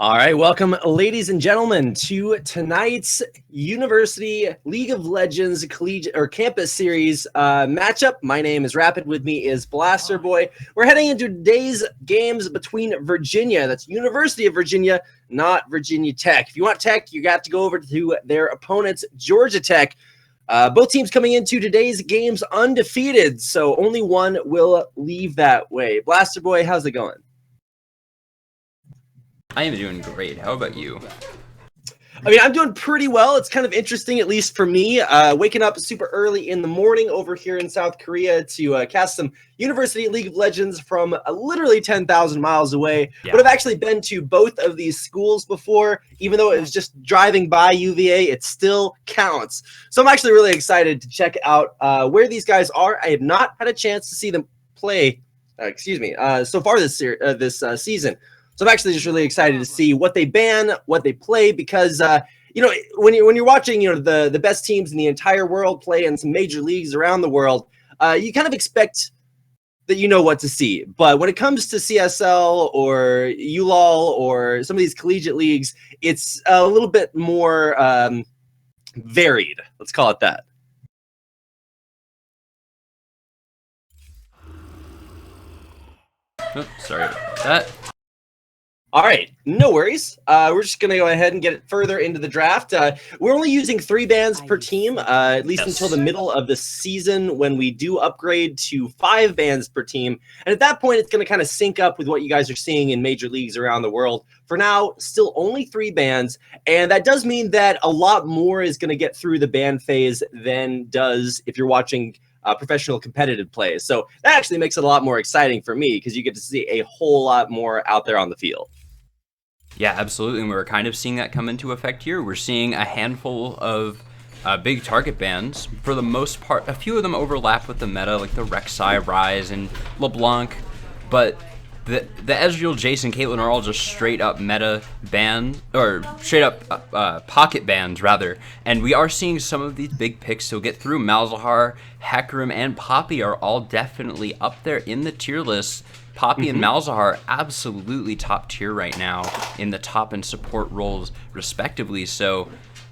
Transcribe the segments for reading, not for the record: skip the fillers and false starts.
All right, welcome, ladies and gentlemen, to tonight's University League of Legends Collegiate or Campus Series matchup. My name is Rapid. With me is Blaster Boy. We're heading into today's games between Virginia. That's University of Virginia, not Virginia Tech. If you want Tech, you got to go over to their opponents, Georgia Tech. Both teams coming into today's games undefeated, so only one will leave that way. Blaster Boy, how's it going? I am doing great. How about you? I mean, I'm doing pretty well. It's kind of interesting, at least for me, waking up super early in the morning over here in South Korea to cast some University League of Legends from literally 10,000 miles away. Yeah. But I've actually been to both of these schools before. Even though it was just driving by UVA, it still counts. So I'm actually really excited to check out where these guys are. I have not had a chance to see them play, so far this season. So I'm actually just really excited to see what they ban, what they play, because when you're watching the best teams in the entire world play in some major leagues around the world, you kind of expect that you know what to see. But when it comes to CSL or ULoL or some of these collegiate leagues, it's a little bit more varied. Let's call it that. Oh, sorry about that. All right, no worries. We're just going to go ahead and get it further into the draft. We're only using 3 bans per team, at least until the middle of the season when we do upgrade to 5 bans per team. And at that point, it's going to kind of sync up with what you guys are seeing in major leagues around the world. For now, still only 3 bans. And that does mean that a lot more is going to get through the ban phase than does if you're watching professional competitive plays. So that actually makes it a lot more exciting for me because you get to see a whole lot more out there on the field. Yeah, absolutely. And we're kind of seeing that come into effect here. We're seeing a handful of big target bans. For the most part, a few of them overlap with the meta, like the Rek'Sai, Ryze, and LeBlanc. But the Ezreal, Jason, Caitlyn are all just straight up meta bans, or straight up pocket bans, rather. And we are seeing some of these big picks still get through. Malzahar, Hecarim, and Poppy are all definitely up there in the tier list. Poppy and Malzahar absolutely top tier right now in the top and support roles respectively. So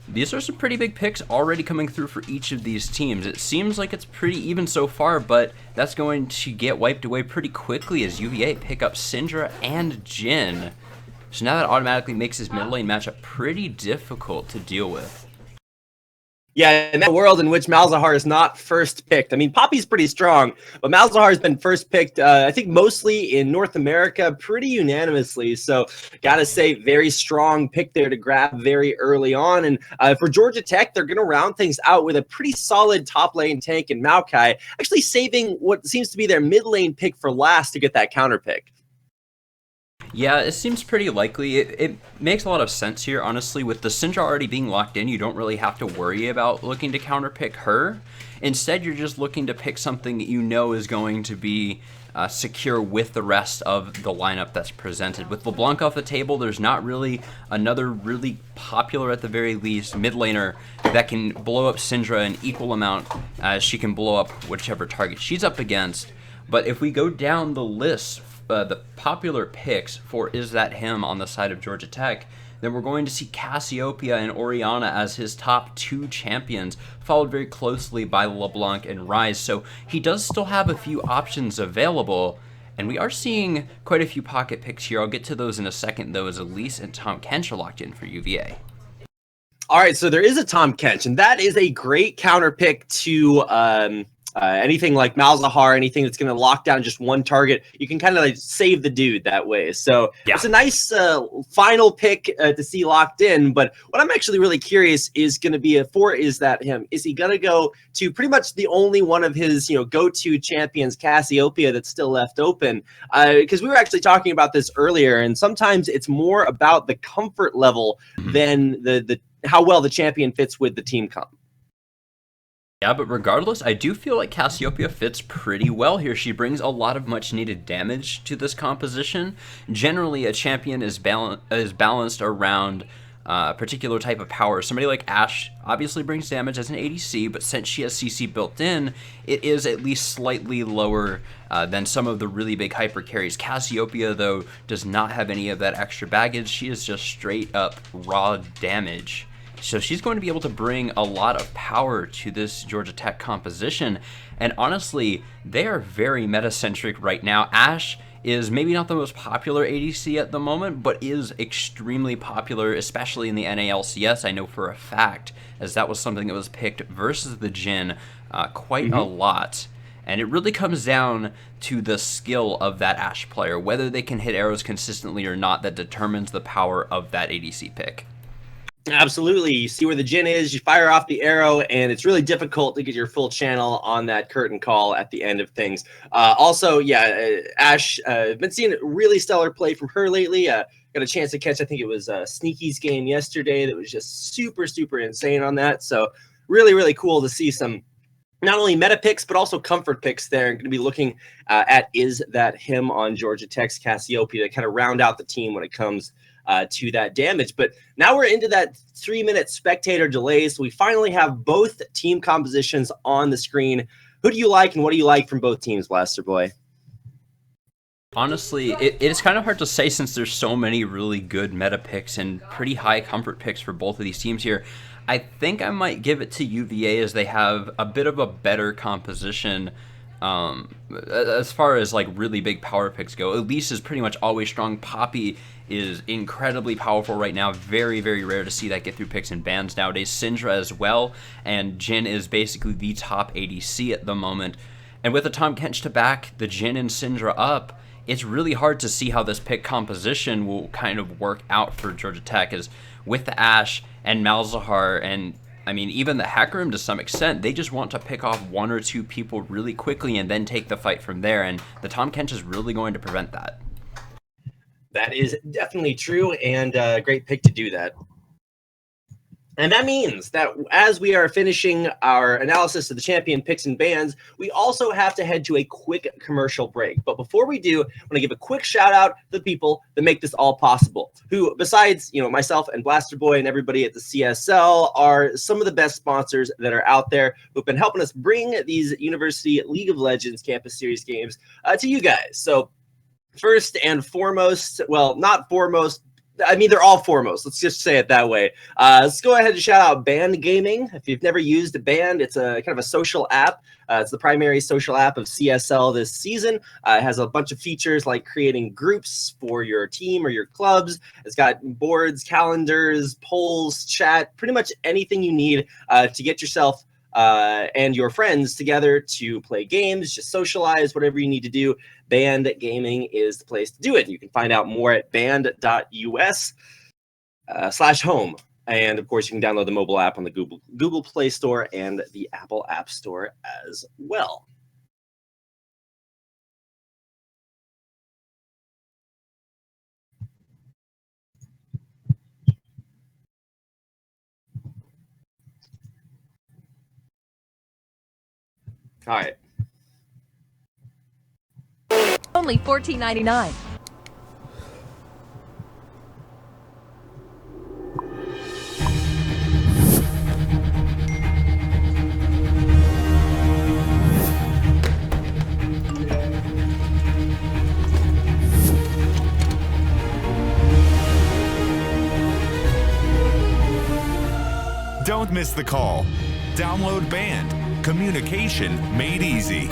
these are some pretty big picks already coming through for each of these teams. It seems like it's pretty even so far, but that's going to get wiped away pretty quickly as UVA pick up Syndra and Jhin. So now that automatically makes this mid lane matchup pretty difficult to deal with. Yeah, in that world in which Malzahar is not first picked. I mean, Poppy's pretty strong, but Malzahar has been first picked, I think, mostly in North America pretty unanimously. So, gotta say, very strong pick there to grab very early on. And for Georgia Tech, they're going to round things out with a pretty solid top lane tank in Maokai, actually saving what seems to be their mid lane pick for last to get that counter pick. Yeah, it seems pretty likely. It makes a lot of sense here, honestly. With the Syndra already being locked in, you don't really have to worry about looking to counterpick her. Instead, you're just looking to pick something that you know is going to be secure with the rest of the lineup that's presented. With LeBlanc off the table, there's not really another really popular, at the very least, mid laner that can blow up Syndra an equal amount as she can blow up whichever target she's up against. But if we go down the list, the popular picks for Is That Him on the side of Georgia Tech, then we're going to see Cassiopeia and Orianna as his top 2 champions, followed very closely by LeBlanc and Ryze. So he does still have a few options available, and we are seeing quite a few pocket picks here. I'll get to those in a second, though, as Elise and Tom Kench are locked in for UVA. All right, so there is a Tom Kench, and that is a great counter pick to anything like Malzahar, anything that's going to lock down just one target. You can kind of like save the dude that way. So yeah, it's a nice final pick to see locked in. But what I'm actually really curious is going to be for Is That Him? Is he going to go to pretty much the only one of his go-to champions, Cassiopeia, that's still left open? Because we were actually talking about this earlier, and sometimes it's more about the comfort level than the how well the champion fits with the team comp. Yeah, but regardless, I do feel like Cassiopeia fits pretty well here. She brings a lot of much-needed damage to this composition. Generally, a champion is balanced around particular type of power. Somebody like Ashe obviously brings damage as an ADC, but since she has CC built in, it is at least slightly lower than some of the really big hyper carries. Cassiopeia, though, does not have any of that extra baggage. She is just straight up raw damage. So she's going to be able to bring a lot of power to this Georgia Tech composition. And honestly, they are very meta-centric right now. Ashe is maybe not the most popular ADC at the moment, but is extremely popular, especially in the NALCS. I know for a fact, as that was something that was picked versus the Jhin quite a lot. And it really comes down to the skill of that Ashe player, whether they can hit arrows consistently or not, that determines the power of that ADC pick. Absolutely. You see where the Jhin is, you fire off the arrow, and it's really difficult to get your full channel on that curtain call at the end of things. Also, Ashe, been seeing really stellar play from her lately. Got a chance to catch, I think it was Sneaky's game yesterday that was just super, super insane on that. So really, really cool to see some not only meta picks, but also comfort picks there. I'm going to be looking at Is That Him on Georgia Tech's Cassiopeia to kind of round out the team when it comes to that damage. But now we're into that 3-minute spectator delay, so we finally have both team compositions on the screen. Who do you like, and what do you like from both teams, Blaster Boy? Honestly, it's kind of hard to say since there's so many really good meta picks and pretty high comfort picks for both of these teams here. I think I might give it to UVA as they have a bit of a better composition as far as like really big power picks go. Elise is pretty much always strong. Poppy is incredibly powerful right now. Very, very rare to see that get through picks and bans nowadays. Syndra as well, and Jhin is basically the top ADC at the moment. And with the Tahm Kench to back the Jhin and Syndra up, it's really hard to see how this pick composition will kind of work out for Georgia Tech, as with the Ashe and Malzahar and I mean, even the Hecarim to some extent, they just want to pick off 1 or 2 people really quickly and then take the fight from there, and the Tahm Kench is really going to prevent that. That is definitely true, and a great pick to do that. And that means that as we are finishing our analysis of the champion picks and bans, we also have to head to a quick commercial break. But before we do, I want to give a quick shout out to the people that make this all possible, who besides, myself and Blaster Boy and everybody at the CSL are some of the best sponsors that are out there who've been helping us bring these University League of Legends Campus Series games to you guys. So first and foremost, well, not foremost, I mean, they're all foremost. Let's just say it that way. Let's go ahead and shout out Band Gaming. If you've never used Band, it's a kind of a social app. It's the primary social app of CSL this season. It has a bunch of features like creating groups for your team or your clubs. It's got boards, calendars, polls, chat, pretty much anything you need to get yourself and your friends together to play games, just socialize, whatever you need to do. Band Gaming is the place to do it. You can find out more at band.us/home. And of course, you can download the mobile app on the Google Play Store and the Apple App Store as well. All right. Only $14.99. Don't miss the call. Download Band. Communication made easy.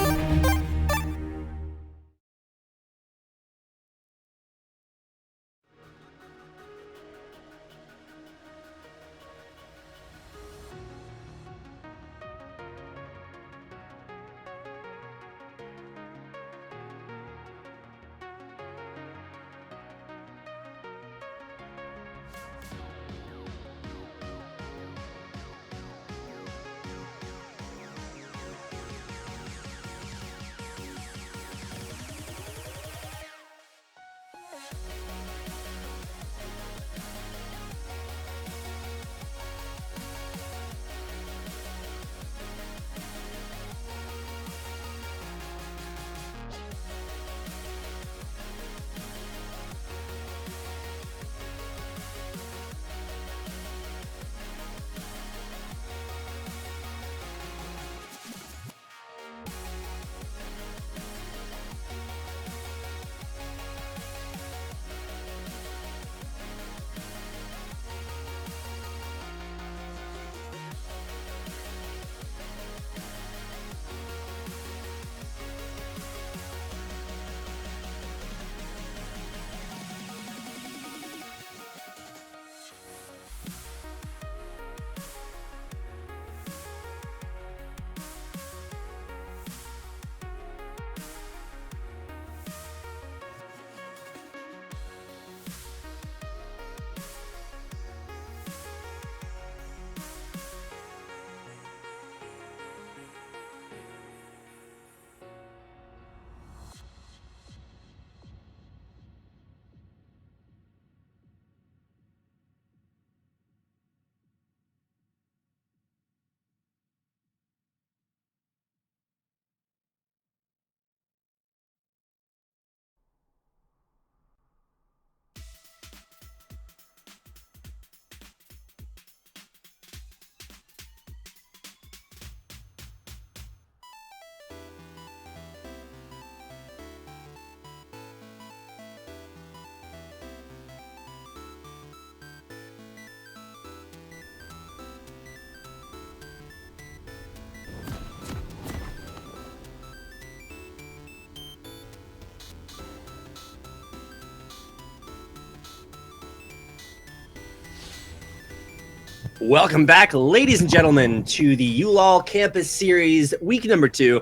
Welcome back, ladies and gentlemen, to the ULoL Campus Series, week number 2.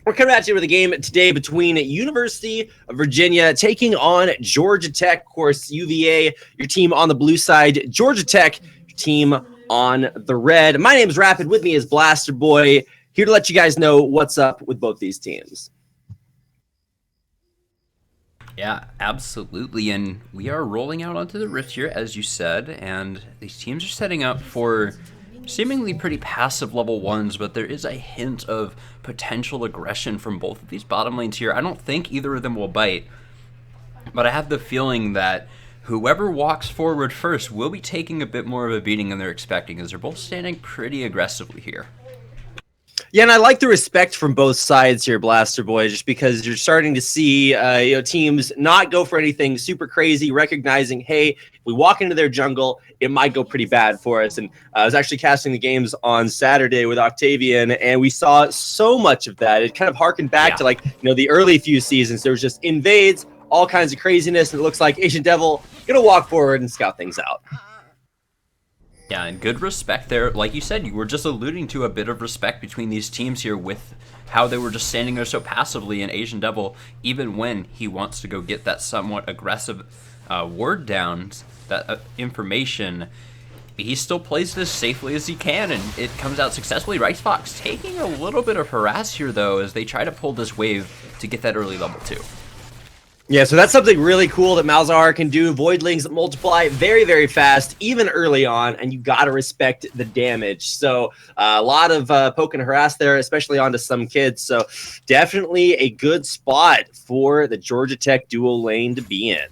We're coming at you with a game today between University of Virginia taking on Georgia Tech. Of course, UVA, your team on the blue side, Georgia Tech, your team on the red. My name is Rapid. With me is Blaster Boy, here to let you guys know what's up with both these teams. Yeah, absolutely, and we are rolling out onto the Rift here, as you said, and these teams are setting up for seemingly pretty passive level 1s, but there is a hint of potential aggression from both of these bottom lanes here. I don't think either of them will bite, but I have the feeling that whoever walks forward first will be taking a bit more of a beating than they're expecting, as they're both standing pretty aggressively here. Yeah, and I like the respect from both sides here, Blaster Boy, just because you're starting to see teams not go for anything super crazy, recognizing, hey, if we walk into their jungle, it might go pretty bad for us. And I was actually casting the games on Saturday with Octavian, and we saw so much of that. It kind of harkened back to the early few seasons. There was just invades, all kinds of craziness, and it looks like Asian Devil gonna walk forward and scout things out. Yeah, and good respect there. Like you said, you were just alluding to a bit of respect between these teams here with how they were just standing there so passively, and Asian Devil, even when he wants to go get that somewhat aggressive word down, that information, he still plays it as safely as he can, and it comes out successfully. Ricefox taking a little bit of harass here, though, as they try to pull this wave to get that early level 2. Yeah, so that's something really cool that Malzahar can do. Voidlings that multiply very, very fast, even early on, and you got to respect the damage. So a lot of poke and harass there, especially onto some kids. So definitely a good spot for the Georgia Tech dual lane to be in.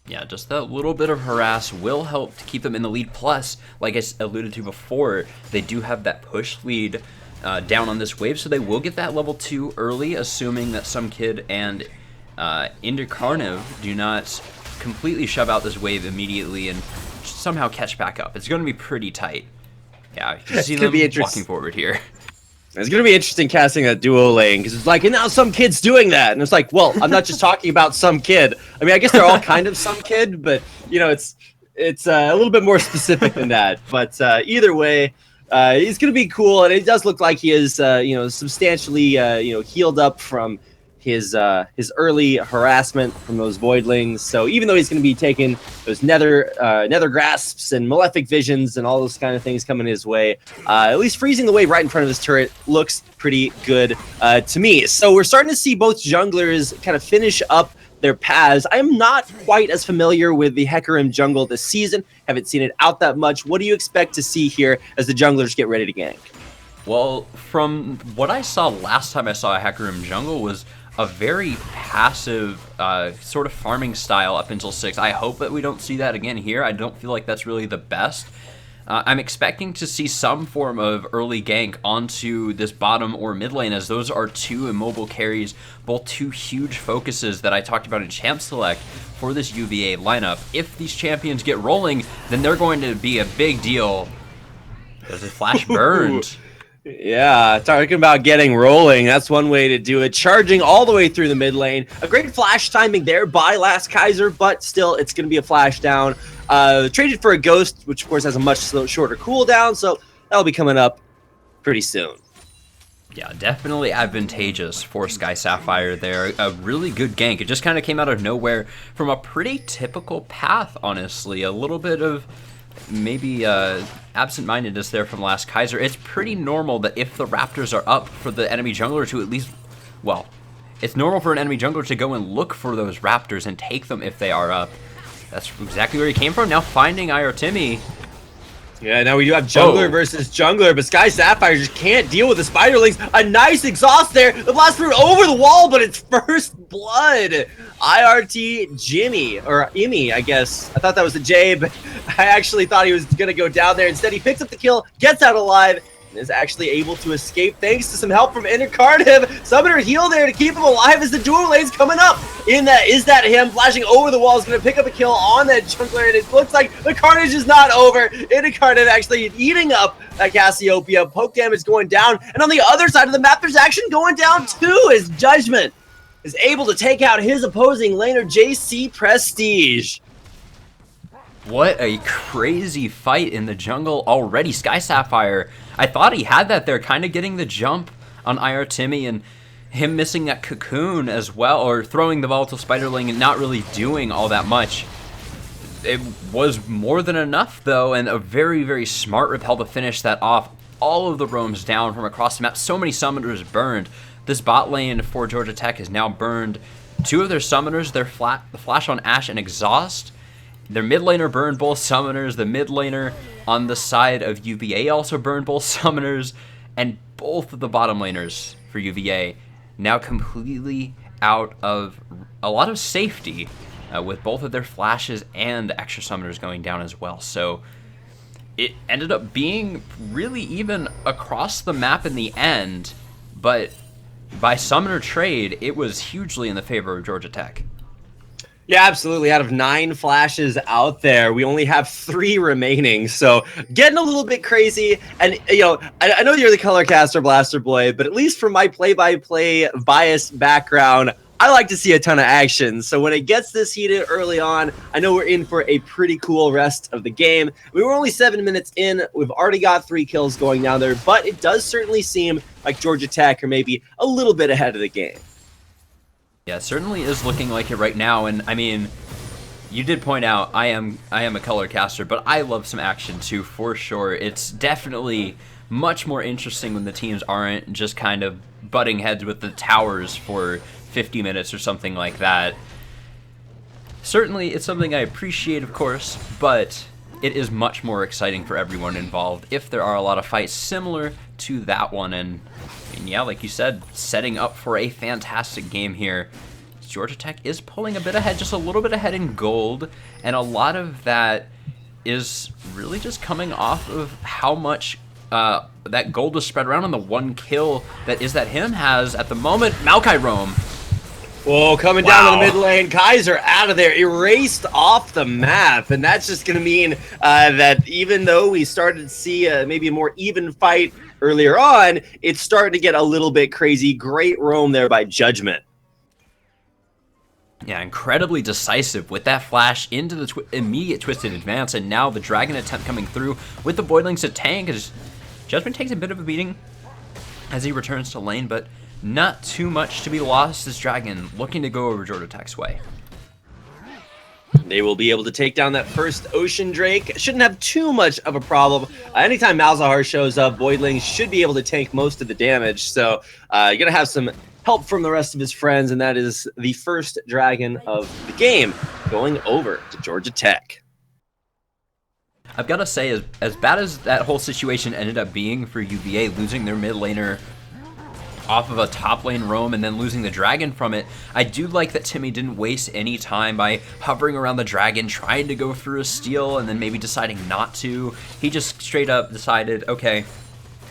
Yeah, just that little bit of harass will help to keep them in the lead. Plus, like I alluded to before, they do have that push lead down on this wave, so they will get that level 2 early, assuming that some kid and Indocarniv do not completely shove out this wave immediately and somehow catch back up. It's going to be pretty tight. Yeah, you see them walking forward here. It's going to be interesting casting a duo lane, because it's like, and now some kid's doing that. And it's like, well, I'm not just talking about some kid. I mean, I guess they're all kind of some kid, but, it's a little bit more specific than that. But either way, he's going to be cool. And it does look like he is, substantially, healed up from his early harassment from those voidlings. So even though he's going to be taking those nether grasps and malefic visions and all those kind of things coming his way, at least freezing the wave right in front of his turret looks pretty good to me. So we're starting to see both junglers kind of finish up their paths. I am not quite as familiar with the Hecarim jungle this season. Haven't seen it out that much. What do you expect to see here as the junglers get ready to gank? Well, from what I saw last time I saw a Hecarim jungle was a very passive sort of farming style up until 6. I hope that we don't see that again here. I don't feel like that's really the best. I'm expecting to see some form of early gank onto this bottom or mid lane, as those are 2 immobile carries, both 2 huge focuses that I talked about in Champ Select for this UVA lineup. If these champions get rolling, then they're going to be a big deal. There's a flash burned. Yeah, talking about getting rolling, that's one way to do it. Charging all the way through the mid lane. A great flash timing there by Last Kaiser, but still, it's going to be a flash down. Traded for a Ghost, which of course has a much shorter cooldown, so that'll be coming up pretty soon. Yeah, definitely advantageous for Sky Sapphire there. A really good gank. It just kind of came out of nowhere from a pretty typical path, honestly. A little bit of maybe absent-mindedness there from Last Kaiser. It's pretty normal that if the Raptors are up, for the enemy jungler to at least, well, it's normal for an enemy jungler to go and look for those Raptors and take them if they are up. That's exactly where he came from. Now finding Timmy. Yeah, now we do have jungler versus jungler, but Sky Sapphire just can't deal with the Spiderlings. A nice exhaust there. The blast through over the wall, but it's first blood. IRT Jimmy, or Imi, I guess. I thought that was a J, but I actually thought he was going to go down there. Instead, he picks up the kill, gets out alive, and is actually able to escape thanks to some help from Indocarniv. Summoner heal there to keep him alive as the dual lane's coming up. Is that him flashing over the wall? Is going to pick up a kill on that jungler, and it looks like the carnage is not over. Indocarniv actually eating up that Cassiopeia. Poke damage going down, and on the other side of the map, there's action going down too, as Judgment is able to take out his opposing laner, JC Prestige. What a crazy fight in the jungle already. Sky Sapphire, I thought he had that there, kind of getting the jump on IR Timmy, and him missing that cocoon as well, or throwing the volatile spiderling and not really doing all that much. It was more than enough though, and a very, very smart repel to finish that off. All of the roams down from across the map. So many summoners burned. This bot lane for Georgia Tech is now burned. 2 of their summoners, the Flash on Ashe and Exhaust. Their mid laner burned both summoners. The mid laner on the side of UVA also burned both summoners. And both of the bottom laners for UVA now completely out of a lot of safety, with both of their flashes and extra summoners going down as well. So it ended up being really even across the map in the end, but by summoner trade, it was hugely in the favor of Georgia Tech. Yeah, absolutely. Out of 9 flashes out there, we only have 3 remaining. So getting a little bit crazy. And, you know, I know you're the color caster, Blaster Boy, but at least from my play-by-play biased background, I like to see a ton of action. So when it gets this heated early on, I know we're in for a pretty cool rest of the game. We were only 7 minutes in. We've already got 3 kills going down there, but it does certainly seem like Georgia Tech are maybe a little bit ahead of the game. Yeah, it certainly is looking like it right now. And I mean, you did point out I am a color caster, but I love some action too, for sure. It's definitely much more interesting when the teams aren't just kind of butting heads with the towers for 50 minutes or something like that. Certainly, it's something I appreciate, of course, but it is much more exciting for everyone involved if there are a lot of fights similar to that one. And yeah, like you said, setting up for a fantastic game here. Georgia Tech is pulling a bit ahead, just a little bit ahead in gold, and a lot of that is really just coming off of how much that gold is spread around on the 1 kill that Him has at the moment. Maokai Roam. Whoa, coming down to the mid lane. Kaiser out of there, erased off the map. And that's just going to mean that even though we started to see maybe a more even fight earlier on, it's starting to get a little bit crazy. Great roam there by Judgment. Yeah, incredibly decisive with that flash into the immediate twisted advance, and now the dragon attempt coming through with the Voidlings to tank as Judgment takes a bit of a beating as he returns to lane, but not too much to be lost as Dragon looking to go over Georgia Tech's way. They will be able to take down that first Ocean Drake. Shouldn't have too much of a problem. Anytime Malzahar shows up, Voidlings should be able to tank most of the damage. So you're going to have some help from the rest of his friends, and that is the first Dragon of the game going over to Georgia Tech. I've got to say, as bad as that whole situation ended up being for UVA, losing their mid laner off of a top lane roam and then losing the dragon from it, I do like that Timmy didn't waste any time by hovering around the dragon, trying to go through a steal and then maybe deciding not to. He just straight up decided, okay,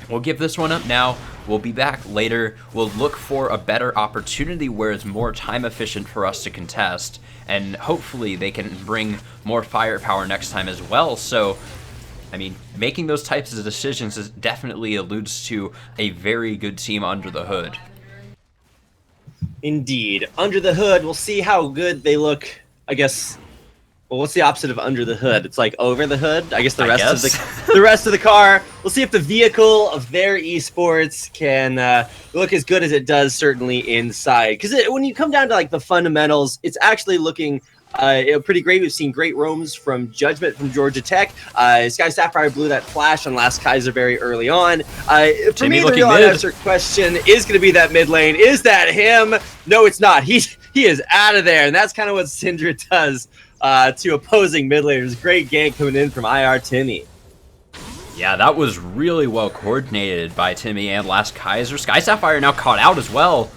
we'll give this one up now. We'll be back later. We'll look for a better opportunity where it's more time efficient for us to contest, and hopefully they can bring more firepower next time as well. So I mean, making those types of decisions definitely alludes to a very good team under the hood. Indeed. Under the hood, we'll see how good they look, I guess. Well, what's the opposite of under the hood? It's like over the hood. I guess the rest of the car. We'll see if the vehicle of their esports can look as good as it does certainly inside. Because when you come down to like the fundamentals, it's actually looking pretty great. We've seen great roams from Judgment from Georgia Tech. Sky Sapphire blew that flash on last Kaiser very early on. For me, the real unanswered question is going to be that mid lane. Is that him? No, it's not. He is out of there, and that's kind of what Syndra does to opposing mid laners. Great gank coming in from IR Timmy. Yeah, that was really well coordinated by Timmy and last Kaiser. Sky Sapphire now caught out as well.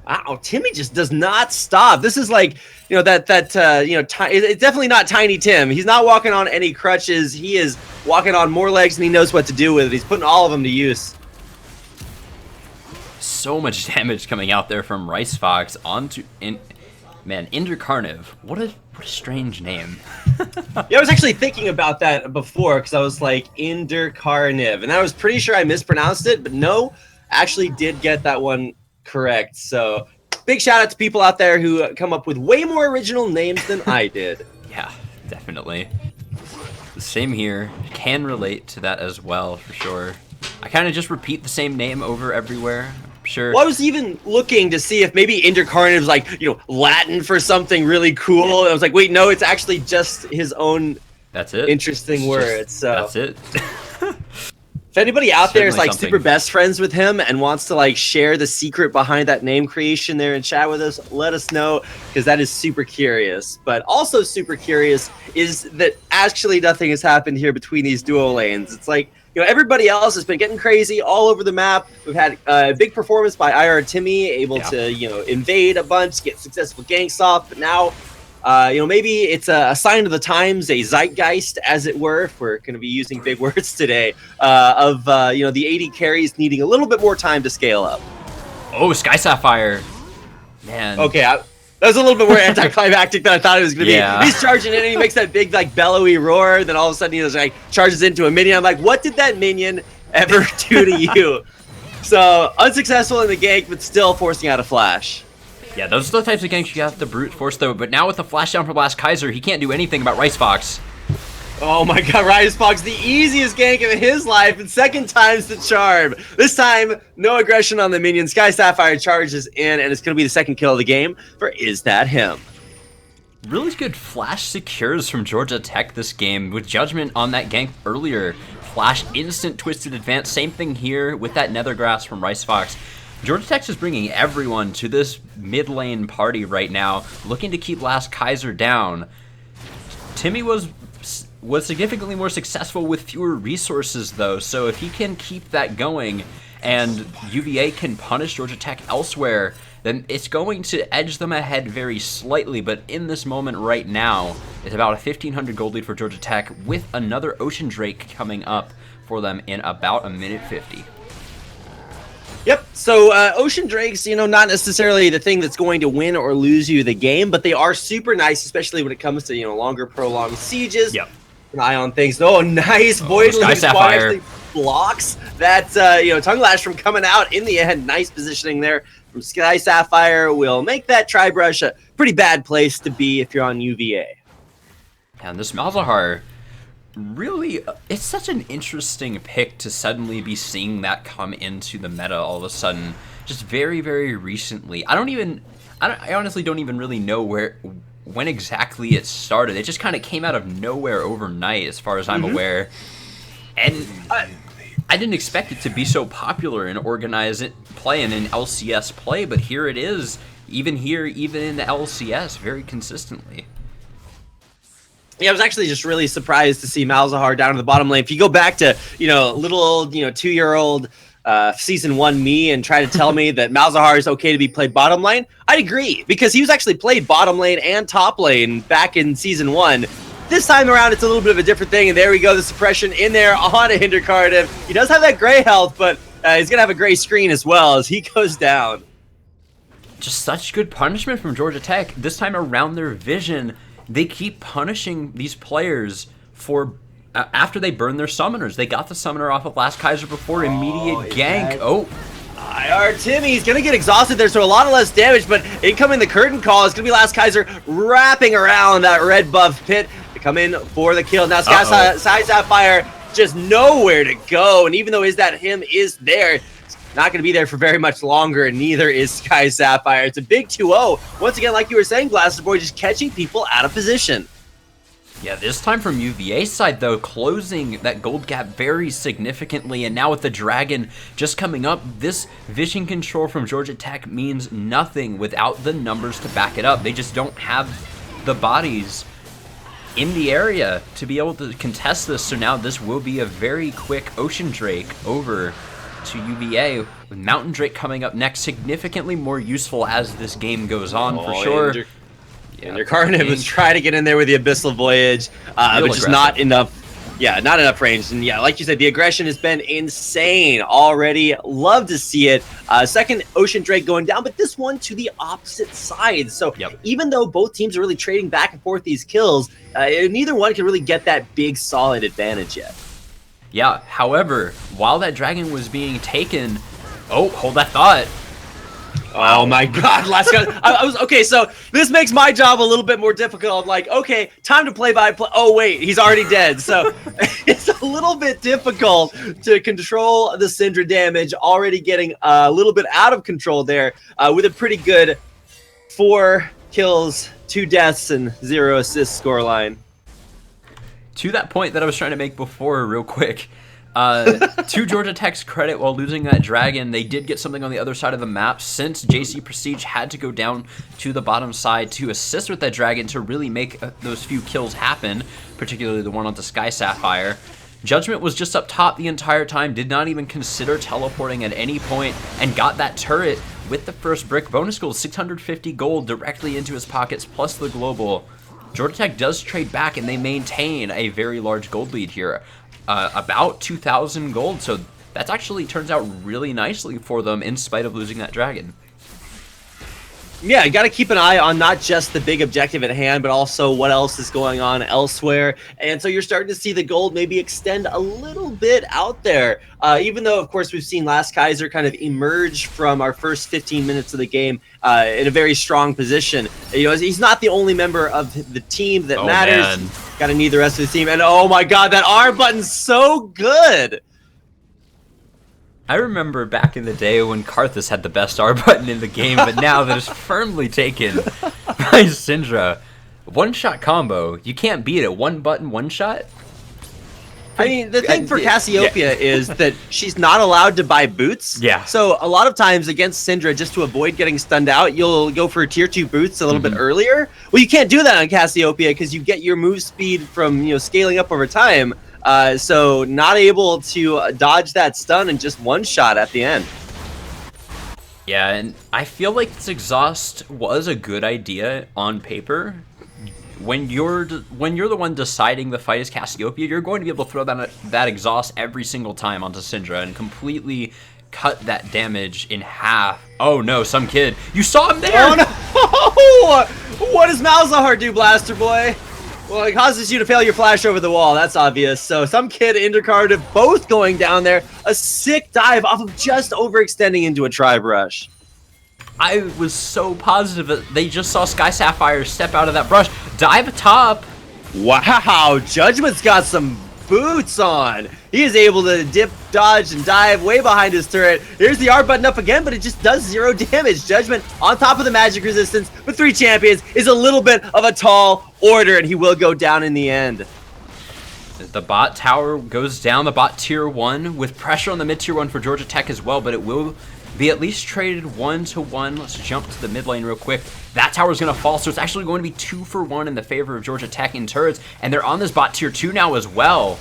Wow, Timmy just does not stop. This is like, it's definitely not Tiny Tim. He's not walking on any crutches. He is walking on more legs than he knows what to do with it. He's putting all of them to use. So much damage coming out there from Rice Fox onto Indercarniv. What a strange name. Yeah, I was actually thinking about that before because I was like Indercarniv, and I was pretty sure I mispronounced it, but no, actually did get that one correct. So big shout out to people out there who come up with way more original names than I did. Yeah, Definitely. Same here. Can relate to that as well, for sure. I kind of just repeat the same name over everywhere. Sure. Well, I was even looking to see if maybe Incarnate was like, Latin for something really cool. I was like, wait, no, it's actually just his own That's it. interesting words. So That's it. if anybody out there is Certainly like something. super best friends with him and wants to like share the secret behind that name creation there and chat with us, let us know, because that is super curious. But also super curious is that actually nothing has happened here between these duo lanes. It's like, everybody else has been getting crazy all over the map. We've had a big performance by IR Timmy, able to, invade a bunch, get successful ganks off. But now, maybe it's a sign of the times, a zeitgeist, as it were, if we're going to be using big words today, of, the AD carries needing a little bit more time to scale up. Oh, Sky Sapphire. Man. Okay, that was a little bit more anticlimactic than I thought it was going to be. He's charging in and he makes that big, like, bellowy roar. Then all of a sudden he just, like, charges into a minion. I'm like, what did that minion ever do to you? So, unsuccessful in the gank, but still forcing out a flash. Yeah, those are the types of ganks you have to brute force, though. But now with the flash down from Last Kaiser, he can't do anything about Rice Fox. Oh my god, Rice Fox, the easiest gank of his life, and second time's the charm. This time, no aggression on the minion. Sky Sapphire charges in, and it's going to be the second kill of the game for Is That Him? Really good flash secures from Georgia Tech this game, with Judgment on that gank earlier. Flash, instant twisted advance, same thing here with that Nethergrass from Rice Fox. Georgia Tech's is bringing everyone to this mid lane party right now, looking to keep Last Kaiser down. Timmy was significantly more successful with fewer resources, though, so if he can keep that going and UVA can punish Georgia Tech elsewhere, then it's going to edge them ahead very slightly. But in this moment right now, it's about a 1,500 gold lead for Georgia Tech, with another Ocean Drake coming up for them in about a minute 50. Yep, so Ocean Drakes, not necessarily the thing that's going to win or lose you the game, but they are super nice, especially when it comes to, longer prolonged sieges. Yep. An eye on things. Oh, nice. Void Sky Leaf Sapphire actually blocks that, Tongue Lash from coming out in the end. Nice positioning there from Sky Sapphire. Will make that Tri-Brush a pretty bad place to be if you're on UVA. And this Malzahar, really, it's such an interesting pick to suddenly be seeing that come into the meta all of a sudden, just very, very recently. I honestly don't even really know when exactly it started. It just kind of came out of nowhere overnight, as far as I'm aware. And I didn't expect it to be so popular in organized play and in LCS play, but here it is, even in the LCS, very consistently. Yeah, I was actually just really surprised to see Malzahar down in the bottom lane. If you go back to, little old, 2-year-old Season 1 me and try to tell me that Malzahar is okay to be played bottom lane, I'd agree, because he was actually played bottom lane and top lane back in Season 1. This time around, it's a little bit of a different thing, and there we go, the suppression in there on a Hindercardiff. He does have that gray health, but he's going to have a gray screen as well as he goes down. Just such good punishment from Georgia Tech. This time around, their vision, they keep punishing these players for after they burn their summoners. They got the summoner off of Last Kaiser before immediate gank. IR Timmy's gonna get exhausted there, so a lot of less damage, but incoming the curtain call is gonna be Last Kaiser wrapping around that red buff pit to come in for the kill. Now Sky Sapphire just nowhere to go, and even though Is That Him is there, not going to be there for very much longer, and neither is Sky Sapphire. It's a big 2-0. Once again, like you were saying, Blaster Boy, just catching people out of position. Yeah, this time from UVA's side, though, closing that gold gap very significantly, and now with the Dragon just coming up, this vision control from Georgia Tech means nothing without the numbers to back it up. They just don't have the bodies in the area to be able to contest this, so now this will be a very quick Ocean Drake over to UVA, with Mountain Drake coming up next, significantly more useful as this game goes on, for sure. And your Carniv was trying to get in there with the Abyssal Voyage, but just not enough. Yeah, not enough range. And yeah, like you said, the aggression has been insane already. Love to see it. Second Ocean Drake going down, but this one to the opposite side. So even though both teams are really trading back and forth these kills, neither one can really get that big solid advantage yet. Yeah, however, while that dragon was being taken... Oh, hold that thought. Oh my god, last guy. I was okay, so this makes my job a little bit more difficult. I'm like, okay, time to play by play. Oh wait, he's already dead. So it's a little bit difficult to control the Syndra damage, already getting a little bit out of control there with a pretty good 4 kills, 2 deaths, and 0 assists scoreline. To that point that I was trying to make before, real quick, to Georgia Tech's credit, while losing that dragon, they did get something on the other side of the map, since JC Prestige had to go down to the bottom side to assist with that dragon to really make those few kills happen, particularly the one onto Sky Sapphire. Judgment was just up top the entire time, did not even consider teleporting at any point, and got that turret with the first brick. Bonus gold, 650 gold directly into his pockets, plus the global. Georgia Tech does trade back, and they maintain a very large gold lead here. About 2,000 gold, so that actually turns out really nicely for them in spite of losing that dragon. Yeah, you got to keep an eye on not just the big objective at hand, but also what else is going on elsewhere. And so you're starting to see the gold maybe extend a little bit out there. Even though, of course, we've seen Last Kaiser kind of emerge from our first 15 minutes of the game in a very strong position. You know, he's not the only member of the team that matters. Got to need the rest of the team. And oh my god, that R button's so good! I remember back in the day when Karthus had the best R button in the game, but now that is firmly taken by Syndra. One-shot combo. You can't beat it. One button, one shot? I mean, the thing for Cassiopeia is that she's not allowed to buy boots. Yeah. So a lot of times against Syndra, just to avoid getting stunned out, you'll go for tier 2 boots a little bit earlier. Well, you can't do that on Cassiopeia because you get your move speed from, you know, scaling up over time. So not able to dodge that stun and just one shot at the end. Yeah, and I feel like this exhaust was a good idea on paper. When you're the one deciding the fight as Cassiopeia, you're going to be able to throw that exhaust every single time onto Syndra and completely cut that damage in half. Oh no, some kid. You saw him there! Oh no! What does Malzahar do, Blaster Boy? Well, it causes you to fail your flash over the wall. That's obvious. So some kid and Intercard both going down there. A sick dive off of just overextending into a tribe rush. I was so positive that they just saw Sky Sapphire step out of that brush, dive atop. Wow, Judgment's got some boots on. He is able to dip, dodge, and dive way behind his turret. Here's the R button up again, but it just does 0 damage. Judgment on top of the magic resistance with 3 champions is a little bit of a tall order, and he will go down in the end. The bot tower goes down, the bot tier 1, with pressure on the mid tier 1 for Georgia Tech as well, but it will be at least traded 1-to-1. Let's jump to the mid lane real quick. That tower's going to fall, so it's actually going to be 2-for-1 in the favor of Georgia Tech in turrets, and they're on this bot tier 2 now as well.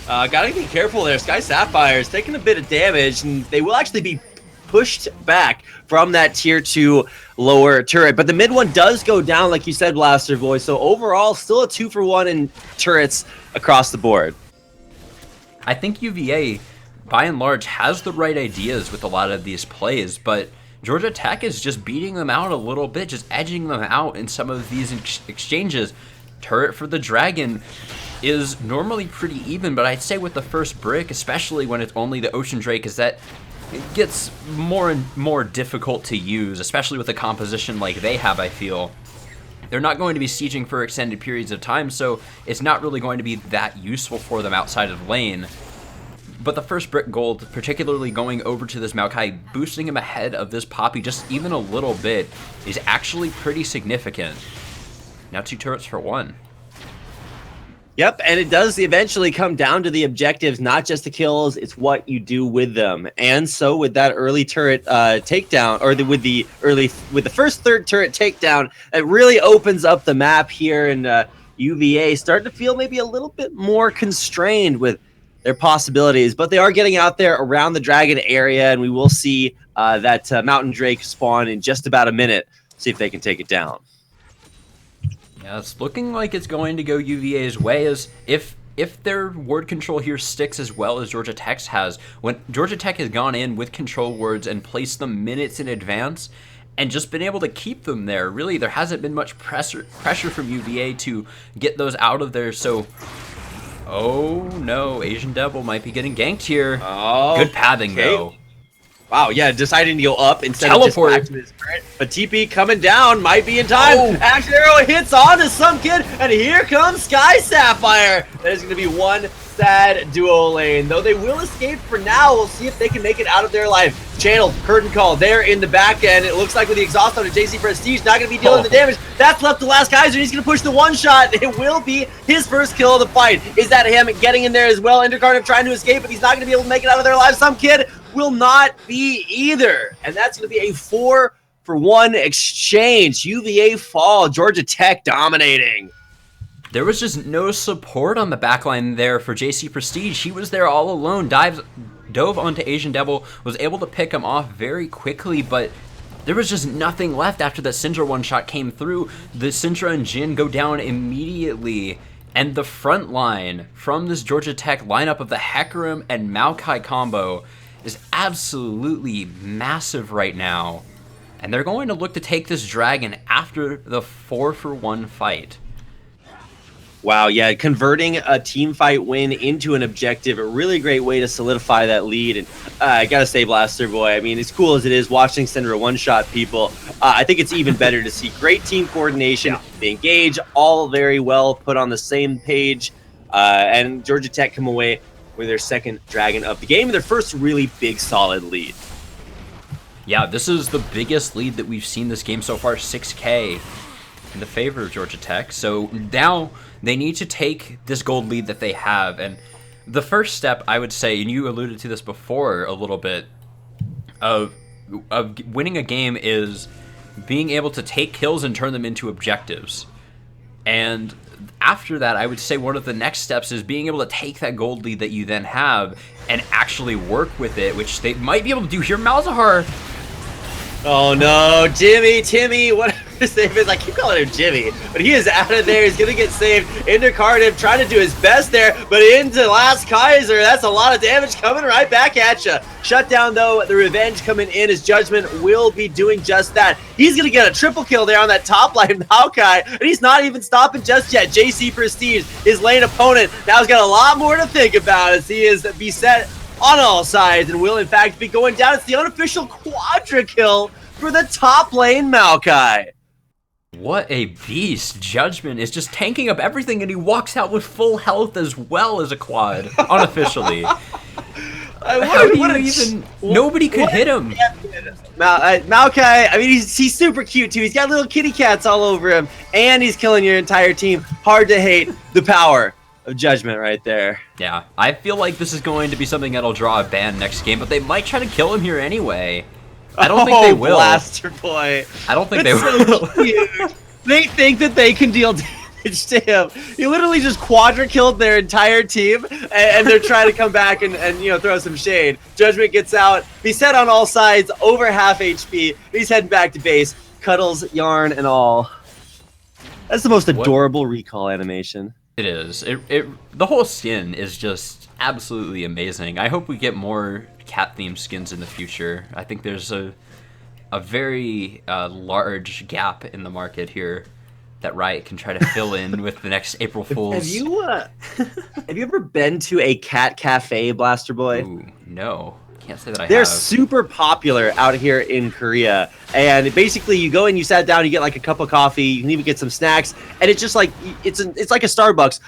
Gotta be careful there. Sky Sapphire is taking a bit of damage, and they will actually be pushed back from that tier 2 lower turret. But the mid one does go down, like you said, Blaster Boy. So overall, still a 2-for-1 in turrets across the board. I think UVA, by and large, has the right ideas with a lot of these plays, but Georgia Tech is just beating them out a little bit, just edging them out in some of these exchanges. Turret for the dragon is normally pretty even, but I'd say with the first brick, especially when it's only the Ocean Drake, is that it gets more and more difficult to use, especially with a composition like they have, I feel. They're not going to be sieging for extended periods of time, so it's not really going to be that useful for them outside of lane. But the first brick gold, particularly going over to this Maokai, boosting him ahead of this Poppy just even a little bit, is actually pretty significant. Now 2 turrets for 1. Yep, and it does eventually come down to the objectives, not just the kills, it's what you do with them. And so with that early turret takedown, or with the first third turret takedown, it really opens up the map here, and UVA starting to feel maybe a little bit more constrained with their possibilities, but they are getting out there around the dragon area, and we will see that Mountain Drake spawn in just about a minute, see if they can take it down. Yeah, it's looking like it's going to go UVA's way, as if their ward control here sticks as well as Georgia Tech's has. When Georgia Tech has gone in with control wards and placed them minutes in advance and just been able to keep them there, really there hasn't been much pressure from UVA to get those out of there. So, oh no, Asian Devil might be getting ganked here. Oh, good pathing though. Wow, yeah, deciding to go up instead of just back to his current. But TP coming down might be in time. Oh. Action Arrow hits on to some kid, and here comes Sky Sapphire. That is going to be one sad duo lane. Though they will escape for now, we'll see if they can make it out of their life. Channel, curtain call there in the back end. It looks like with the exhaust on to JC Prestige, not going to be dealing the damage. That's left to Last Kaiser. He's going to push the one shot. It will be his first kill of the fight. Is that him getting in there as well? Intercardive trying to escape, but he's not going to be able to make it out of their lives. Some kid will not be either. And that's going to be a 4-for-1 exchange. UVA fall, Georgia Tech dominating. There was just no support on the backline there for JC Prestige. He was there all alone, dove onto Asian Devil, was able to pick him off very quickly, but there was just nothing left after that Syndra one shot came through. The Syndra and Jin go down immediately, and the front line from this Georgia Tech lineup of the Hecarim and Maokai combo is absolutely massive right now. And they're going to look to take this dragon after the 4-for-1 fight. Wow, yeah, converting a team fight win into an objective, a really great way to solidify that lead. And I gotta say, Blaster Boy, I mean, as cool as it is watching Syndra one-shot people, I think it's even better to see great team coordination. Yeah. They engage, all very well put on the same page, and Georgia Tech come away with their second dragon of the game, and their first really big, solid lead. Yeah, this is the biggest lead that we've seen this game so far, 6K in the favor of Georgia Tech. So now they need to take this gold lead that they have, and the first step, I would say, and you alluded to this before a little bit, of winning a game is being able to take kills and turn them into objectives. And after that, I would say one of the next steps is being able to take that gold lead that you then have and actually work with it, which they might be able to do here. Malzahar. Oh no, Timmy, whatever his name is. I keep calling him Jimmy, but he is out of there. He's going to get saved. Intercardive trying to do his best there, but into Last Kaiser. That's a lot of damage coming right back at you. Shut down, though. The revenge coming in. His Judgment will be doing just that. He's going to get a triple kill there on that top line, Maokai, and he's not even stopping just yet. JC Prestige, his lane opponent, now he's got a lot more to think about as he is beset on all sides and will, in fact, be going down. It's the unofficial quadra kill for the top lane, Maokai. What a beast. Judgment is just tanking up everything, and he walks out with full health as well as a quad, unofficially. Nobody could hit him. Maokai, I mean, he's super cute, too. He's got little kitty cats all over him, and he's killing your entire team. Hard to hate the power of Judgment right there. Yeah, I feel like this is going to be something that'll draw a ban next game, but they might try to kill him here anyway. I don't think they will. Blaster Boy. I don't think they will. Cute. They think that they can deal damage to him. He literally just quadra killed their entire team, and they're trying to come back and throw some shade. Judgment gets out. Beset on all sides, over half HP. He's heading back to base. Cuddles, yarn, and all. That's the most adorable recall animation. It is. The whole skin is just absolutely amazing. I hope we get more cat-themed skins in the future. I think there's a very large gap in the market here that Riot can try to fill in with the next April Fools. Have you ever been to a cat cafe, Blaster Boy? Ooh, no. Can't say that I have. They're super popular out here in Korea, and basically you go in, you sat down, you get like a cup of coffee, you can even get some snacks, and it's just like it's like a Starbucks,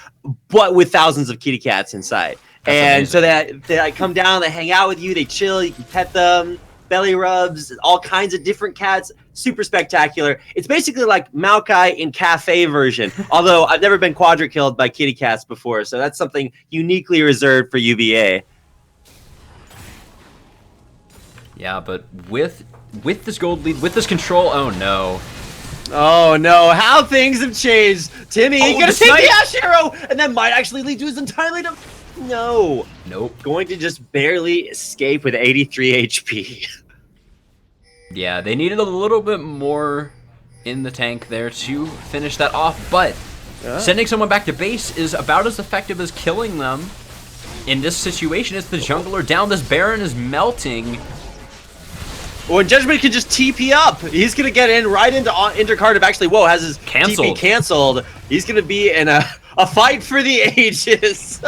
but with thousands of kitty cats inside. That's amazing. So they like come down, they hang out with you, they chill, you can pet them, belly rubs, all kinds of different cats. Super spectacular. It's basically like Maokai in cafe version, although I've never been quadra killed by kitty cats before, so that's something uniquely reserved for UVA. Yeah, but with this gold lead, with this control, oh no. Oh no, how things have changed. Timmy, gonna take the Ash Arrow, and that might actually lead to his entirely no. Nope. Going to just barely escape with 83 HP. Yeah, they needed a little bit more in the tank there to finish that off, but sending someone back to base is about as effective as killing them. In this situation, it's the jungler down, this Baron is melting. Well, Judgment can just TP up. He's going to get in right into Cardiff. Actually, whoa, has his TP canceled. He's going to be in a A fight for the ages.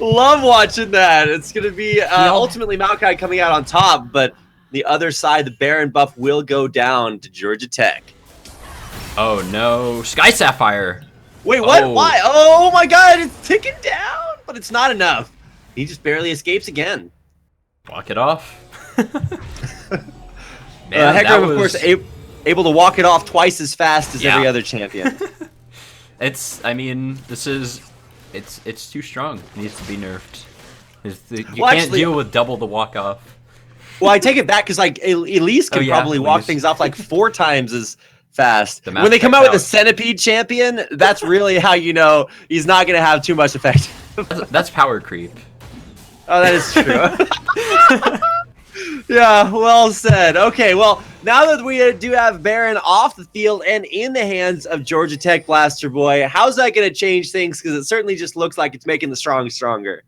Love watching that. It's going to be ultimately Maokai coming out on top, but the other side, the Baron buff will go down to Georgia Tech. Oh no, Sky Sapphire. Wait, what? Why? Oh my god, it's ticking down, but it's not enough. He just barely escapes again. Walk it off. Man, Hecarim, of course, able to walk it off twice as fast as every other champion. I mean, it's too strong. It needs to be nerfed. You Well, can't actually, deal with double the walk off. Well, I take it back because like Elise can probably walk things off like 4 times as fast. When they come out with a Centipede champion, that's really how you know he's not going to have too much effect. That's power creep. Oh, that is true. Yeah, well said. Okay, well, now that we do have Baron off the field and in the hands of Georgia Tech Blaster Boy, how's that going to change things? Because it certainly just looks like it's making the strong stronger.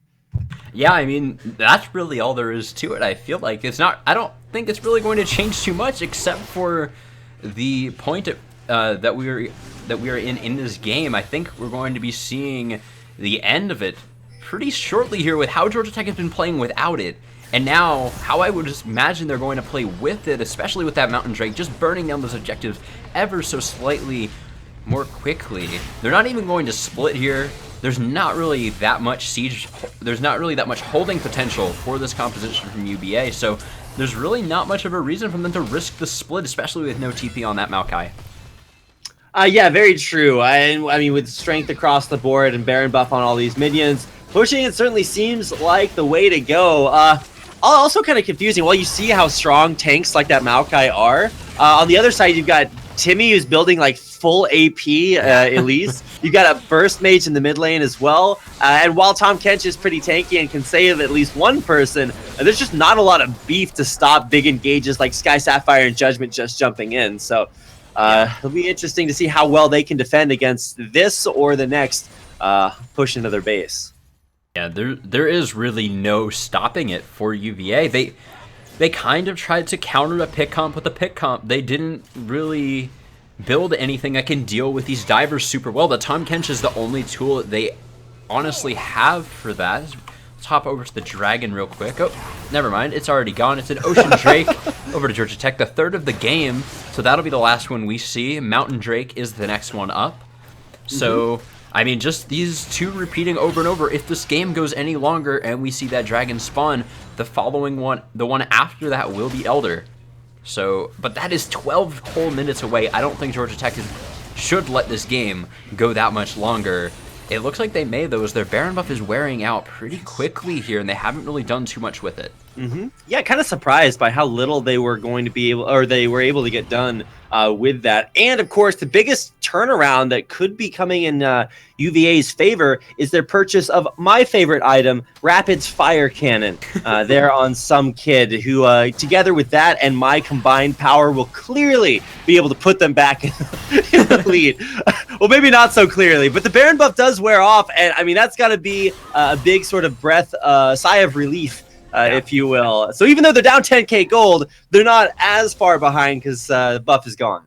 Yeah, I mean, that's really all there is to it. I feel like it's not. I don't think it's really going to change too much, except for the point that we are in this game. I think we're going to be seeing the end of it pretty shortly here with how Georgia Tech has been playing without it. And now, how I would just imagine they're going to play with it, especially with that Mountain Drake, just burning down those objectives ever so slightly more quickly. They're not even going to split here. There's not really that much siege. There's not really that much holding potential for this composition from UBA. So there's really not much of a reason for them to risk the split, especially with no TP on that Maokai. Yeah, very true. I mean, with strength across the board and Baron buff on all these minions, pushing it certainly seems like the way to go. Also kind of confusing. Well, you see how strong tanks like that Maokai are. On the other side, you've got Timmy, who's building like full AP Elise. You've got a burst mage in the mid lane as well. And while Tom Kench is pretty tanky and can save at least one person, there's just not a lot of beef to stop big engages like Sky Sapphire and Judgment just jumping in. So it'll be interesting to see how well they can defend against this or the next push into their base. Yeah, there is really no stopping it for UVA. They kind of tried to counter a pick comp with a pick comp. They didn't really build anything that can deal with these divers super well. The Tom Kench is the only tool that they honestly have for that. Let's hop over to the Dragon real quick. Oh, never mind. It's already gone. It's an Ocean Drake over to Georgia Tech, the third of the game. So that'll be the last one we see. Mountain Drake is the next one up. So... I mean, just these two repeating over and over. If this game goes any longer and we see that dragon spawn, the following one, the one after that, will be Elder. So, but that is 12 whole minutes away. I don't think Georgia Tech should let this game go that much longer. It looks like they may, though, as their Baron buff is wearing out pretty quickly here, and they haven't really done too much with it. Yeah, kind of surprised by how little they were going to be able, or they were able to get done with that. And of course, the biggest turnaround that could be coming in UVA's favor is their purchase of my favorite item, Rapid's Fire Cannon. There on some kid who, together with that and my combined power, will clearly be able to put them back in the lead. Well, maybe not so clearly, but the Baron buff does wear off, and I mean that's got to be a big sort of sigh of relief. If you will. So even though they're down 10k gold, they're not as far behind because the buff is gone.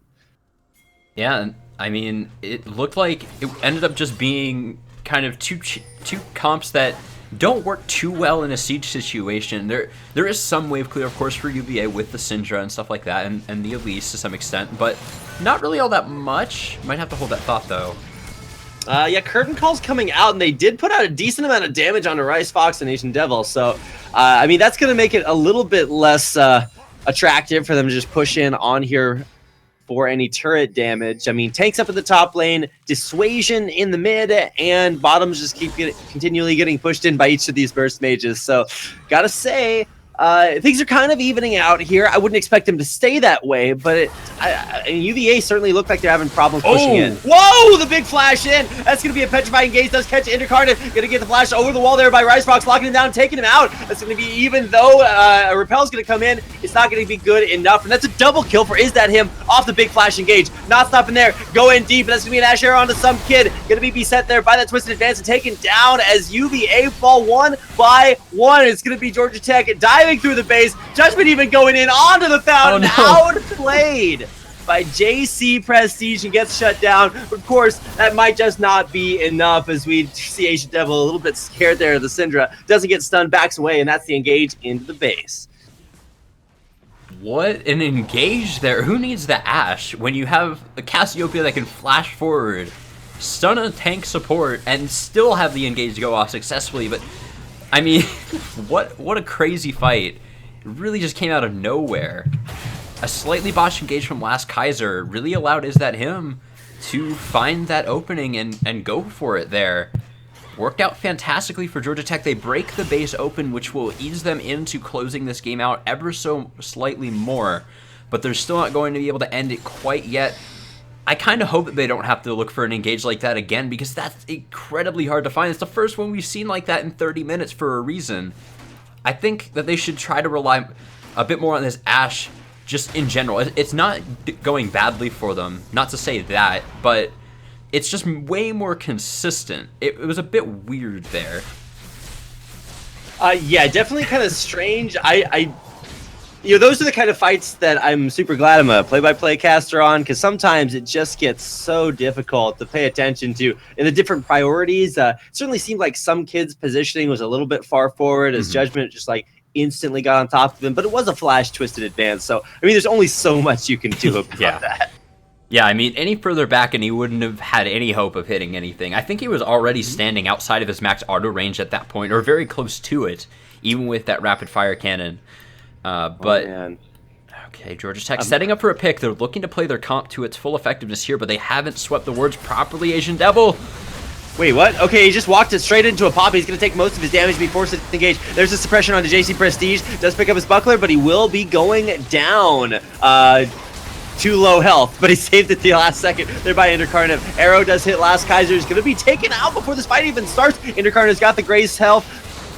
Yeah, I mean, it looked like it ended up just being kind of two comps that don't work too well in a siege situation. There is some wave clear, of course, for UVA with the Syndra and stuff like that, and the Elise to some extent, but not really all that much. Might have to hold that thought, though. Yeah, Curtain Call's coming out, and they did put out a decent amount of damage onto Rice Fox and Nation Devil, so, I mean, that's going to make it a little bit less attractive for them to just push in on here for any turret damage. I mean, tanks up at the top lane, dissuasion in the mid, and bottoms just keep continually getting pushed in by each of these burst mages, so, gotta say... things are kind of evening out here. I wouldn't expect them to stay that way, but UVA certainly look like they're having problems pushing in. Whoa! The big flash in! That's going to be a petrifying gaze. Does catch Intercarnate. Going to get the flash over the wall there by Ricebox, locking him down, taking him out. That's going to be, even though a Repel's going to come in, it's not going to be good enough. And that's a double kill for Is That Him off the big flash engage. Not stopping there. Go in deep. And that's going to be an Ash Arrow onto some kid. Going to be beset there by that Twisted Advance and taken down as UVA fall 1 by 1. It's going to be Georgia Tech diving through the base. Judgment even going in onto the fountain. Outplayed. by JC Prestige and gets shut down. But of course, that might just not be enough as we see Asian Devil a little bit scared there. The Syndra doesn't get stunned, backs away, and that's the engage into the base. What an engage there. Who needs the Ashe when you have a Cassiopeia that can flash forward, stun a tank support, and still have the engage go off successfully? But, I mean, what a crazy fight. It really just came out of nowhere. A slightly botched engage from Last Kaiser really allowed Is That Him to find that opening and go for it there. Worked out fantastically for Georgia Tech. They break the base open, which will ease them into closing this game out ever so slightly more. But they're still not going to be able to end it quite yet. I kind of hope that they don't have to look for an engage like that again, because that's incredibly hard to find. It's the first one we've seen like that in 30 minutes for a reason. I think that they should try to rely a bit more on this Ashe just in general. It's not going badly for them, not to say that, but it's just way more consistent. It was a bit weird there. Yeah, definitely kind of strange. Those are the kind of fights that I'm super glad I'm a play-by-play caster on, because sometimes it just gets so difficult to pay attention to in the different priorities. It certainly seemed like some kids' positioning was a little bit far forward as Judgment just like instantly got on top of him, but it was a flash twisted advance. So, I mean, there's only so much you can do about that. Yeah, I mean, any further back and he wouldn't have had any hope of hitting anything. I think he was already standing outside of his max auto range at that point, or very close to it, even with that rapid fire cannon. Okay, Georgia Tech setting up for a pick. They're looking to play their comp to its full effectiveness here, but they haven't swept the wards properly, Asian Devil. Wait, what? Okay, he just walked it straight into a pop. He's going to take most of his damage before to engage. There's a suppression onto JC Prestige. Does pick up his buckler, but he will be going down. Too low health, but he saved it the last second there by Intercarnate. Arrow does hit Last Kaiser. Is going to be taken out before this fight even starts. Intercarnate's got the Grace health,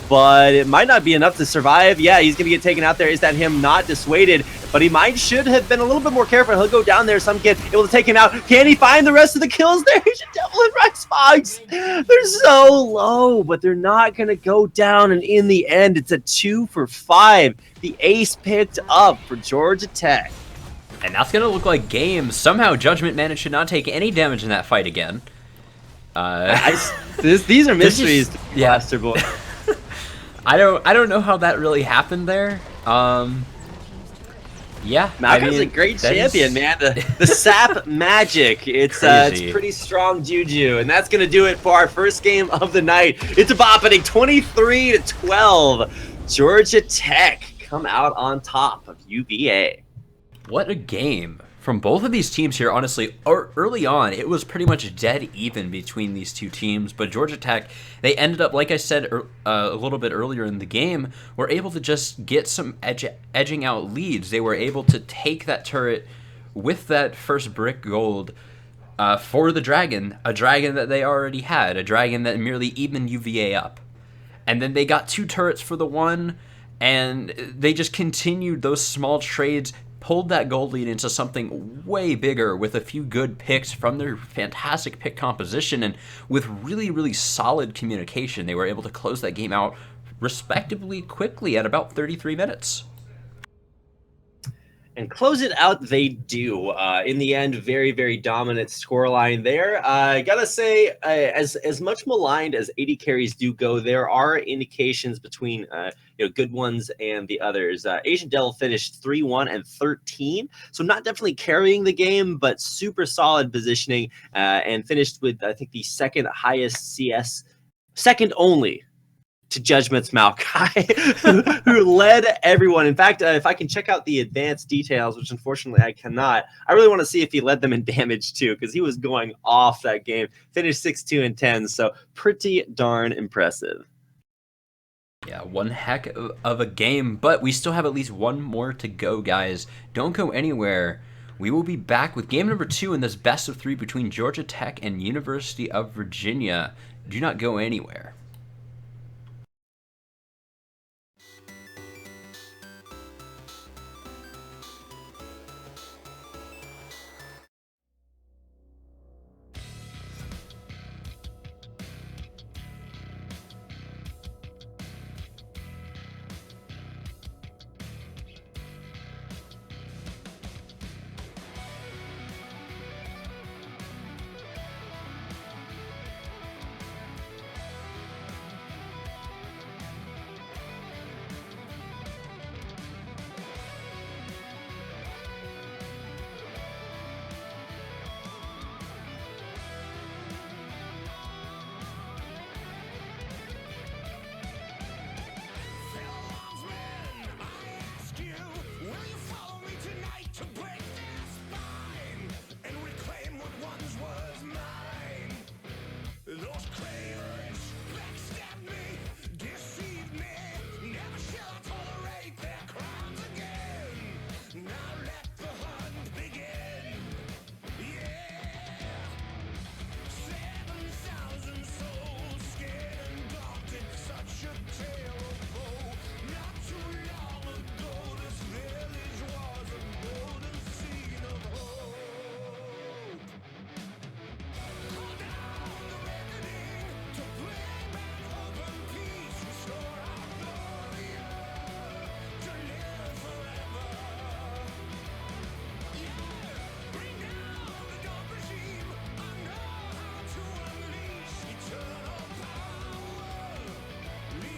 but it might not be enough to survive. Yeah, he's going to get taken out there. Is That Him not dissuaded? But he should have been a little bit more careful. He'll go down there. Some kid able to take him out. Can he find the rest of the kills there? Asian Devil and Rice Fox. They're so low, but they're not going to go down. And in the end, it's a 2 for 5. The ace picked up for Georgia Tech. And that's going to look like game. Somehow Judgment managed to not take any damage in that fight again. These are mysteries, Master Boy. I don't know how that really happened there. Yeah, Malcolm's a great champion, man. The sap magic. It's pretty strong juju, and that's gonna do it for our first game of the night. It's a bopping 23-12. Georgia Tech come out on top of UVA. What a game from both of these teams here. Honestly, early on, it was pretty much dead even between these two teams. But Georgia Tech, they ended up, like I said a little bit earlier in the game, were able to just get some edging out leads. They were able to take that turret with that first brick gold for the dragon, a dragon that they already had, a dragon that merely evened UVA up. And then they got 2 turrets for the one, and they just continued those small trades, pulled that gold lead into something way bigger with a few good picks from their fantastic pick composition, and with really, really solid communication, they were able to close that game out respectively quickly at about 33 minutes. And close it out they do. In the end, very, very dominant scoreline there. I gotta say, as much maligned as AD carries do go, there are indications between good ones and the others. Asian Devil finished 3-1 and 13, so not definitely carrying the game, but super solid positioning, and finished with, I think, the second highest CS, second only to Judgment's Maokai, who led everyone. In fact, if I can check out the advanced details, which unfortunately I cannot, I really want to see if he led them in damage too, because he was going off that game. Finished 6-2 and 10, so pretty darn impressive. Yeah, one heck of a game, but we still have at least one more to go, guys. Don't go anywhere. We will be back with game number 2 in this best of 3 between Georgia Tech and University of Virginia. Do not go anywhere.